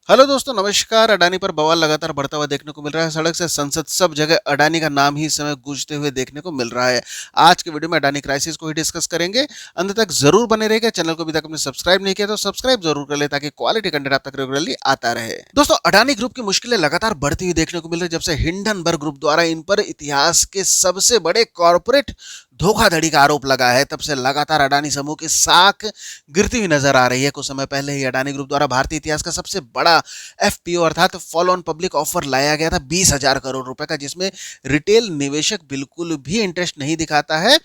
Hello दोस्तों, नमस्कार। अडानी पर बवाल लगातार बढ़ता हुआ देखने को मिल रहा है। सड़क से संसद सब जगह अडानी का नाम ही इस समय गूंजते हुए देखने को मिल रहा है। आज के वीडियो में अडानी क्राइसिस को ही डिस्कस करेंगे। अंत तक जरूर बने रहेगा। चैनल को अभी तक आपने सब्सक्राइब नहीं किया तो सब्सक्राइब जरूर कर ले ताकि क्वालिटी कंटेंट आप तक रेगुलरली आता रहे। दोस्तों, अडानी ग्रुप की मुश्किलें लगातार बढ़ती हुई देखने को मिल रही है। जब से हिंडनबर्ग ग्रुप द्वारा इन पर इतिहास के सबसे बड़े कॉर्पोरेट धोखाधड़ी का आरोप लगा है, तब से लगातार अडानी समूह की साख गिरती हुई नजर आ रही है। कुछ समय पहले ही अडानी ग्रुप द्वारा भारतीय इतिहास का सबसे बड़ा एफपीओ अर्थात फॉलो ऑन पब्लिक ऑफर लाया गया था 20,000 करोड़ रुपए का, जिसमें रिटेल निवेशक बिल्कुल भी इंटरेस्ट नहीं दिखाता है।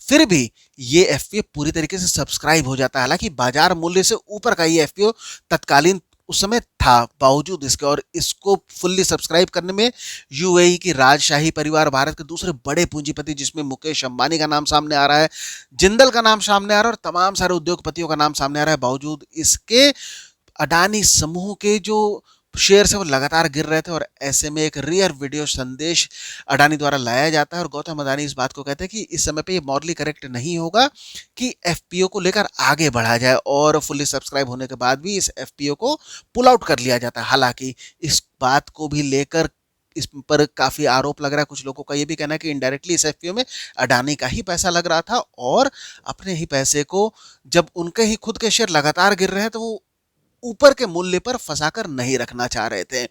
फिर भी ये एफपीओ पूरी तरीके से सब्सक्राइब हो जाता है। हालांकि बाजार मूल्य से ऊपर का ये एफपीओ तत्कालीन उस समय था, बावजूद इसके और इसको फुल्ली सब्सक्राइब करने में यूएई की राजशाही परिवार, भारत के दूसरे बड़े पूंजीपति जिसमें मुकेश अंबानी का नाम सामने आ रहा है, जिंदल का नाम सामने आ रहा है और तमाम सारे उद्योगपतियों का नाम सामने आ रहा है, बावजूद इसके अडानी समूह के जो शेयर्स है वो लगातार गिर रहे थे। और ऐसे में एक रियर वीडियो संदेश अडानी द्वारा लाया जाता है और गौतम अडानी इस बात को कहते हैं कि इस समय पे ये मॉरली करेक्ट नहीं होगा कि एफपीओ को लेकर आगे बढ़ा जाए, और फुल्ली सब्सक्राइब होने के बाद भी इस एफपीओ को पुल आउट कर लिया जाता है। हालांकि इस बात को भी लेकर इस पर काफी आरोप लग रहा है। कुछ लोगों का ये भी कहना है कि इनडायरेक्टली इस एफपीओ में अडानी का ही पैसा लग रहा था और अपने ही पैसे को, जब उनके ही खुद के शेयर लगातार गिर रहे हैं, तो वो ऊपर के मूल्य पर फंसाकर नहीं रखना चाह रहे थे।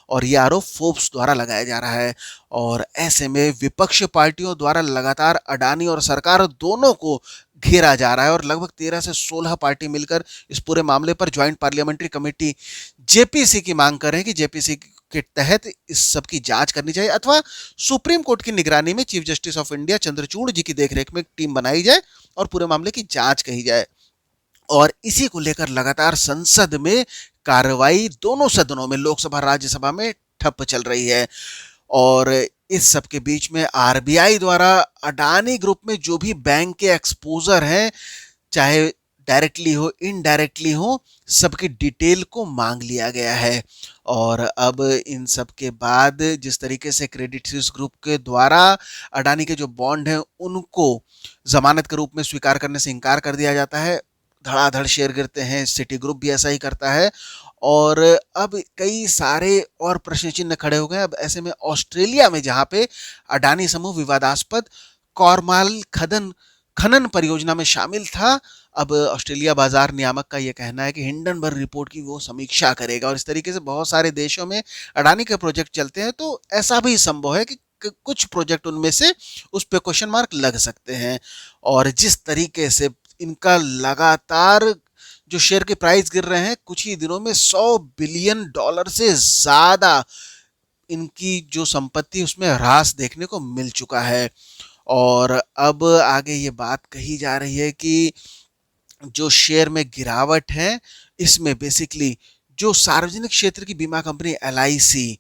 और यह आरोप फोर्ब्स द्वारा लगाया जा रहा है। और ऐसे में विपक्ष पार्टियों द्वारा लगातार अडानी और सरकार दोनों को घेरा जा रहा है और लगभग 13 से 16 पार्टी मिलकर इस पूरे मामले पर ज्वाइंट पार्लियामेंट्री कमेटी जेपीसी की मांग कर रहे हैं कि जेपीसी के तहत इस सब की जांच करनी चाहिए अथवा सुप्रीम कोर्ट की निगरानी में chief justice of India Chandrachud ji की देखरेख में एक टीम बनाई जाए और पूरे मामले की जांच कही जाए। और इसी को लेकर लगातार संसद में कार्रवाई दोनों सदनों में, लोकसभा राज्यसभा में ठप चल रही है। और इस सब के बीच में आरबीआई द्वारा अडानी ग्रुप में जो भी बैंक के एक्सपोजर हैं, चाहे डायरेक्टली हो इनडायरेक्टली हो, सबकी डिटेल को मांग लिया गया है। और अब इन सब के बाद जिस तरीके से क्रेडिट स्विस ग्रुप के द्वारा अडानी के जो बॉन्ड हैं उनको जमानत के रूप में स्वीकार करने से इनकार कर दिया जाता है, धड़ाधड़ शेयर गिरते हैं। सिटी ग्रुप भी ऐसा ही करता है। और अब कई सारे और प्रश्न चिन्ह खड़े हो गए। अब ऐसे में ऑस्ट्रेलिया में जहां पे अडानी समूह विवादास्पद कॉरमाल खनन खनन परियोजना में शामिल था, अब ऑस्ट्रेलिया बाजार नियामक का यह कहना है कि हिंडनबर्ग रिपोर्ट की वो समीक्षा करेगा। और इस तरीके से बहुत सारे देशों में अडानी के प्रोजेक्ट चलते हैं, तो ऐसा भी संभव है कि कुछ प्रोजेक्ट उनमें से उस पे क्वेश्चन मार्क लग सकते हैं। और जिस तरीके से इनका लगातार जो शेयर के प्राइस गिर रहे हैं, कुछ ही दिनों में $100 बिलियन से ज्यादा इनकी जो संपत्ति उसमें ह्रास देखने को मिल चुका है। और अब आगे ये बात कही जा रही है कि जो शेयर में गिरावट है, इसमें बेसिकली जो सार्वजनिक क्षेत्र की बीमा कंपनी एलआईसी,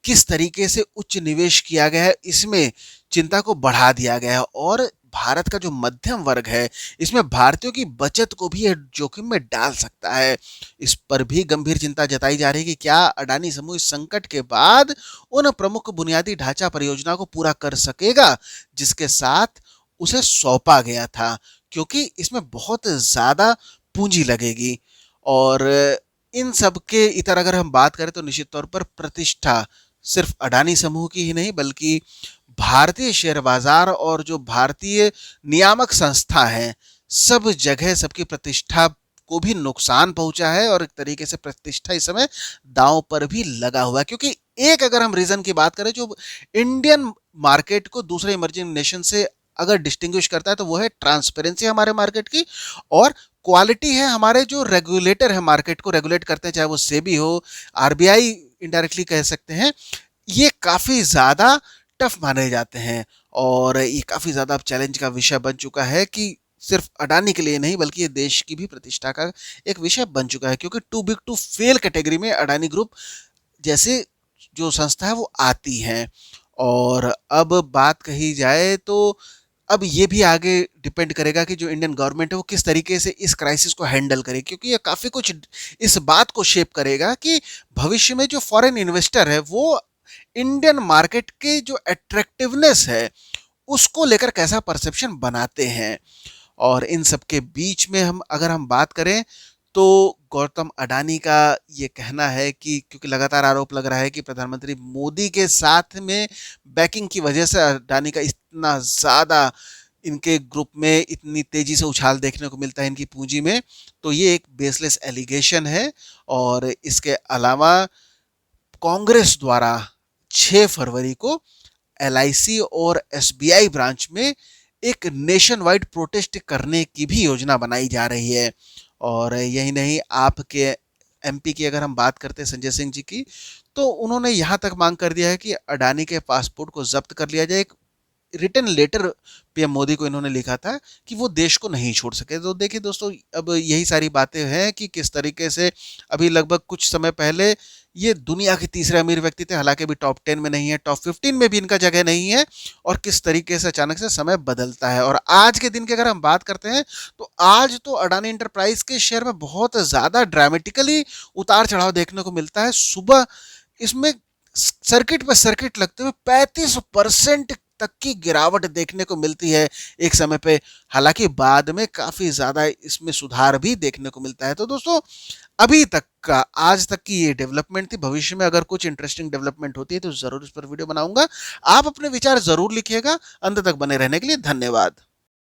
किस तरीके से उच्च निवेश किया गया है, इसमें चिंता को बढ़ा दिया गया है। और भारत का जो मध्यम वर्ग है, इसमें भारतीयों की बचत को भी जोखिम में डाल सकता है। इस पर भी गंभीर चिंता जताई जा रही है कि क्या अडानी समूह इस संकट के बाद उन प्रमुख बुनियादी ढांचा परियोजना को पूरा कर सकेगा जिसके साथ उसे सौंपा गया था, क्योंकि इसमें बहुत ज्यादा पूंजी लगेगी। और इन सब के इतर अगर हम बात करें तो निश्चित तौर पर प्रतिष्ठा सिर्फ अडानी समूह की ही नहीं, बल्कि भारतीय शेयर बाजार और जो भारतीय नियामक संस्था है, सब जगह सबकी प्रतिष्ठा को भी नुकसान पहुंचा है। और एक तरीके से प्रतिष्ठा इस समय दांव पर भी लगा हुआ है, क्योंकि एक अगर हम रीजन की बात करें जो इंडियन मार्केट को दूसरे इमर्जिंग नेशन से अगर डिस्टिंग्विश करता है, तो वो है ट्रांसपेरेंसी हमारे मार्केट की, और क्वालिटी है हमारे जो रेगुलेटर है, मार्केट को रेगुलेट करते हैं, चाहे वो सेबी हो, आरबीआई इनडायरेक्टली कह सकते हैं। ये काफी ज्यादा टफ माने जाते हैं। और ये काफी ज्यादा अब चैलेंज का विषय बन चुका है कि सिर्फ अडानी के लिए नहीं, बल्कि ये देश की भी प्रतिष्ठा का एक विषय बन चुका है, क्योंकि too big to fail category में अडानी ग्रुप जैसे जो संस्था है वो आती है। और अब बात कही जाए तो अब ये भी आगे डिपेंड करेगा कि जो इंडियन गवर्नमेंट है वो किस तरीके से इस क्राइसिस को हैंडल करे, क्योंकि ये काफी कुछ इस बात को शेप करेगा कि भविष्य में जो फॉरेन इन्वेस्टर है वो इंडियन मार्केट के जो अट्रैक्टिवनेस है उसको लेकर कैसा परसेप्शन बनाते हैं। और इन सब के बीच में हम अगर हम बात करें तो गौतम अडानी का ये कहना है कि क्योंकि लगातार आरोप लग रहा है कि प्रधानमंत्री मोदी के साथ में बैकिंग की वजह से अडानी का इतना ज़्यादा इनके ग्रुप में इतनी तेजी से उछाल देखने को मिलता है इनकी पूंजी में, तो ये एक बेसलेस एलिगेशन है। और इसके अलावा कांग्रेस द्वारा 6 फरवरी को एलआईसी और एसबीआई ब्रांच में एक नेशन वाइड प्रोटेस्ट करने की भी योजना बनाई जा रही है। और यही नहीं, आपके एमपी की अगर हम बात करते हैं संजय सिंह जी की, तो उन्होंने यहाँ तक मांग कर दिया है कि अडानी के पासपोर्ट को जब्त कर लिया जाए। एक रिटन लेटर पीएम मोदी को इन्होंने लिखा था कि वो देश को नहीं छोड़ सके। तो देखिए दोस्तों, अब यही सारी बातें हैं कि किस तरीके से अभी लगभग कुछ समय पहले ये दुनिया के तीसरे अमीर व्यक्ति थे, हालांकि अभी टॉप 10 में नहीं है, टॉप 15 में भी इनका जगह नहीं है। और किस तरीके से अचानक से समय बदलता है। और आज के दिन की अगर हम बात करते हैं, तो आज तो अडानी इंटरप्राइज के शेयर में बहुत ज़्यादा ड्रामेटिकली उतार चढ़ाव देखने को मिलता है। सुबह इसमें सर्किट पर सर्किट लगते हुए 35% तक की गिरावट देखने को मिलती है एक समय पे। हालांकि बाद में काफी ज्यादा इसमें सुधार भी देखने को मिलता है। तो दोस्तों, अभी तक का आज तक की ये डेवलपमेंट थी। भविष्य में अगर कुछ इंटरेस्टिंग डेवलपमेंट होती है तो जरूर इस पर वीडियो बनाऊंगा। आप अपने विचार जरूर लिखिएगा। अंत तक बने रहने के लिए धन्यवाद।